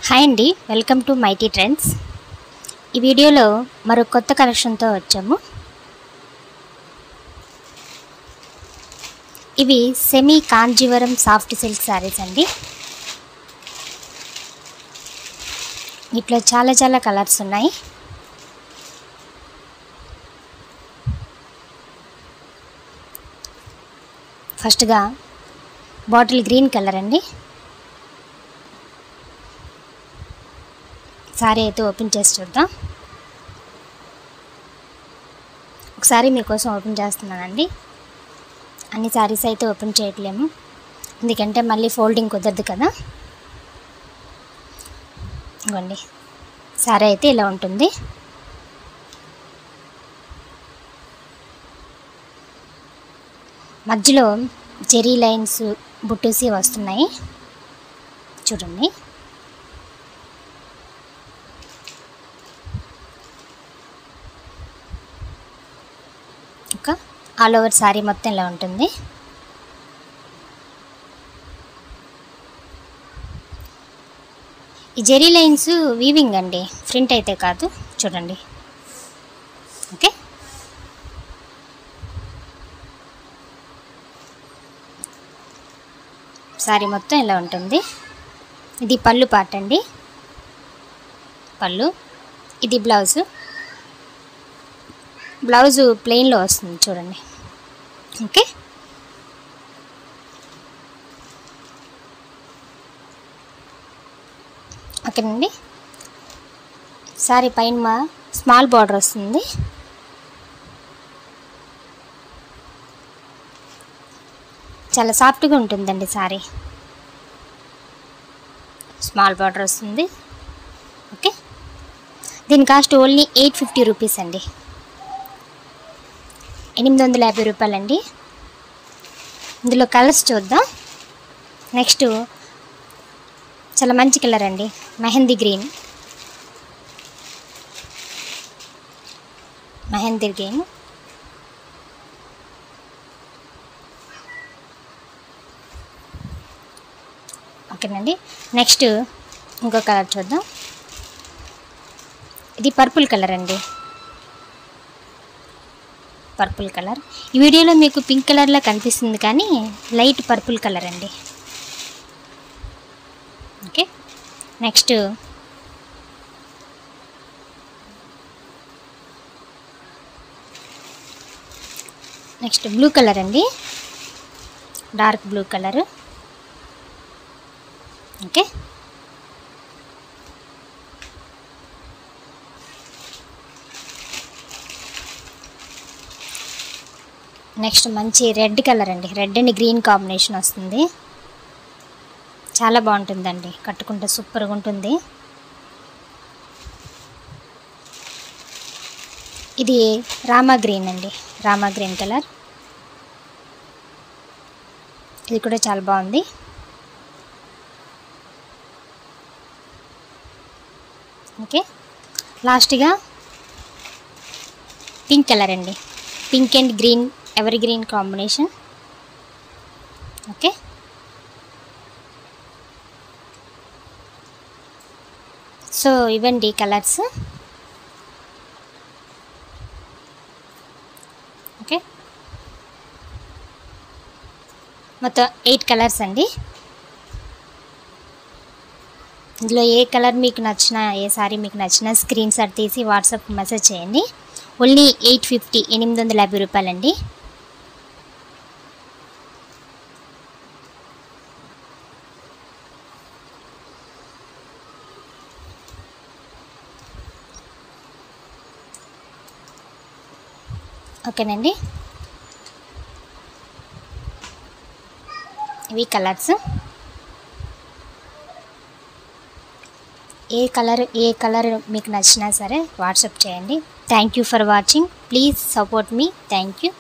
Hi అండి, welcome to mighty trends. ఈ వీడియోలో మరో కొత్త కలెక్షన్తో వచ్చాము. ఇవి semi Kanjeevaram soft silk saris అండి. వీటిలో చాలా కలర్స్ ఉన్నాయి. ఫస్ట్గా బాటిల్ గ్రీన్ కలర్ అండి. సారీ అయితే ఓపెన్ చేసి చూద్దాం. ఒకసారి మీకోసం ఓపెన్ చేస్తున్నానండి. అన్ని సారీస్ అయితే ఓపెన్ చేయట్లేము, ఎందుకంటే మళ్ళీ ఫోల్డింగ్ కుదరదు కదా. ఇవ్వండి, సారీ అయితే ఇలా ఉంటుంది. మధ్యలో జెరీ లైన్స్ బుట్టూసి వస్తున్నాయి చూడండి. ఇంకా ఆల్ ఓవర్ శారీ మొత్తం ఇలా ఉంటుంది. ఈ జెరీ లైన్స్ వీవింగ్ అండి, ప్రింట్ అయితే కాదు. చూడండి. ఓకే, శారీ మొత్తం ఇలా ఉంటుంది. ఇది పళ్ళు పార్ట్ అండి, పళ్ళు. ఇది బ్లౌజ్ ప్లెయిన్లో వస్తుంది చూడండి. ఓకే, ఓకేనండి. సారీ పైన స్మాల్ బార్డర్ వస్తుంది. చాలా సాఫ్ట్గా ఉంటుందండి సారీ. స్మాల్ బార్డర్ వస్తుంది. ఓకే, దీని కాస్ట్ ఓన్లీ 850 రూపీస్ అండి. 850 రూపాయలండి. ఇందులో కలర్స్ చూద్దాం. నెక్స్ట్ చాలా మంచి కలర్ అండి, మెహందీ గ్రీన్. ఓకేనండి. నెక్స్ట్ ఇంకో కలర్ చూద్దాం. ఇది పర్పుల్ కలర్ అండి, పర్పుల్ కలర్. ఈ వీడియోలో మీకు పింక్ కలర్లా కనిపిస్తుంది, కానీ లైట్ పర్పుల్ కలర్ అండి. ఓకే, నెక్స్ట్ బ్లూ కలర్ అండి, dark blue colour. Okay, next మంచి రెడ్ కలర్ అండి, రెడ్ అండ్ గ్రీన్ కాంబినేషన్ వస్తుంది. చాలా బాగుంటుందండి, కట్టుకుంటే సూపర్గా ఉంటుంది. ఇది రామా గ్రీన్ అండి, రామా గ్రీన్ కలర్. ఇది కూడా చాలా బాగుంది. ఓకే, లాస్ట్గా పింక్ కలర్ అండి, pink and green ever green combination. Okay, so ఇవ్వండి కలర్స్. ఓకే, మొత్తం 8 కలర్స్ అండి. ఇందులో ఏ కలర్ మీకు నచ్చినా, ఏ సారీ మీకు నచ్చినా స్క్రీన్ షాట్ తీసి వాట్సాప్ మెసేజ్ చేయండి. ఓన్లీ 850 రూపాయలండి. ఓకేనండి, ఇవి కలర్స్. ఏ కలర్ మీకు నచ్చినా సరే వాట్సాప్ చేయండి. Thank you for watching. Please support me. Thank you.